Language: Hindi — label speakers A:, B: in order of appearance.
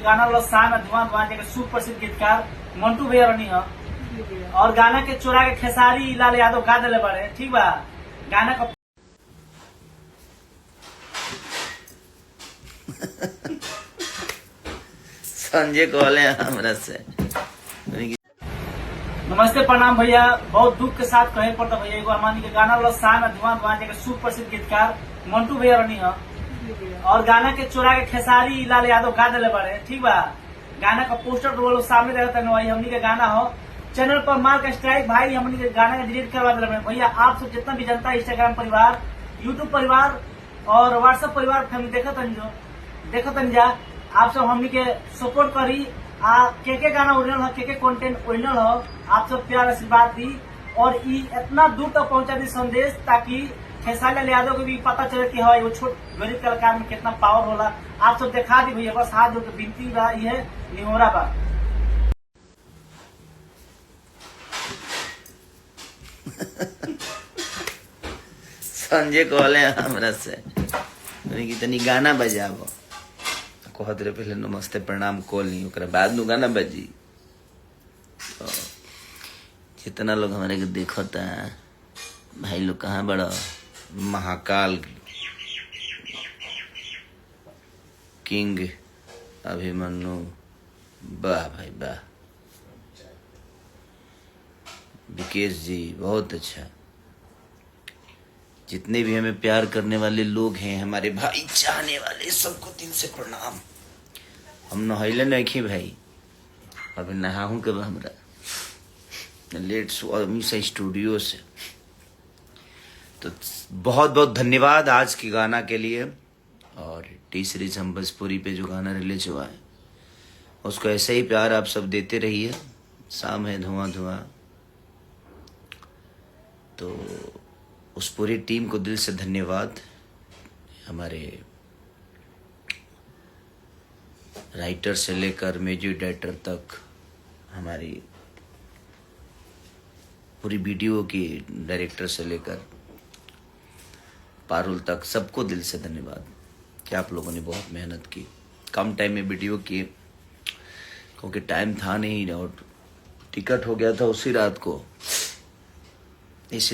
A: गाना वाला शान धुआं धुआं के सुप्रसिद्ध गीतकार मंटू भैया रहनी है। और गाना के चोरा के खेसारी लाल यादव गा दिले बारे। ठीक बा, गाना का
B: संजय कहले हमरा से
A: नमस्ते प्रणाम भैया। बहुत दुख के साथ कहे पड़ता भैया, एगो हमानी के गाना वाला शान धुआं धुआं के सुप्रसिद्ध गीतकार मंटू भैया रहनी है। और गाना के चोरा के खेसारी लाल यादव गा दिले बारे। ठीक बा, गाना का पोस्टर वो सामने रहता है, हमनी के गाना हो चैनल पर मार का स्ट्राइक भाई, हमनी के गाना का डिलीट करवा दिले भैया। आप सब जितना भी जनता, इंस्टाग्राम परिवार, यूट्यूब परिवार और व्हाट्सएप परिवार फैमिली देखत जा, आप सब हमनी के सपोर्ट करी। के गाना ओरिजिनल हो, के कंटेंट ओरिजिनल हो, आप सब प्यार आशीर्वाद दी और इतना दूर तक पहुंचा दी संदेश, ताकि खेसारी लाल यादव को भी पता चले कि हाँ वो छोट गरीब कलाकार में कितना पावर होला। आप सब दिखा दी भैया, बस हाथ जोड़ के विनती बा, ये निहोरा बा।
B: संजय कहले हमरा से तनी गाना बजाबो, कहत रहे पहले नमस्ते प्रणाम कोली, ओकरा बाद नु गाना बजी। तो जितना लोग हमारे के देखता है भाई लोग, कहाँ बड़ा महाकाल किंग अभिमन्यु, वाह भाई वाह। विकेश जी बहुत अच्छा। जितने भी हमें प्यार करने वाले लोग हैं, हमारे भाई चाहने वाले, सबको दिल से प्रणाम। हम नहैले नहीं भाई, अभी नहाऊं के हमरा लेट से स्टूडियो से। तो बहुत बहुत धन्यवाद आज के गाना के लिए। और टी सीरीज हम बसपुरी पे जो गाना रिलीज हुआ है, उसको ऐसे ही प्यार आप सब देते रहिए। शाम है धुआं धुआं, तो उस पूरी टीम को दिल से धन्यवाद। हमारे राइटर से लेकर म्यूजिक डायरेक्टर तक, हमारी पूरी वीडियो की डायरेक्टर से लेकर पारुल तक, सबको दिल से धन्यवाद कि आप लोगों ने बहुत मेहनत की। कम टाइम में वीडियो की, क्योंकि टाइम था नहीं और टिकट हो गया था उसी रात को। इस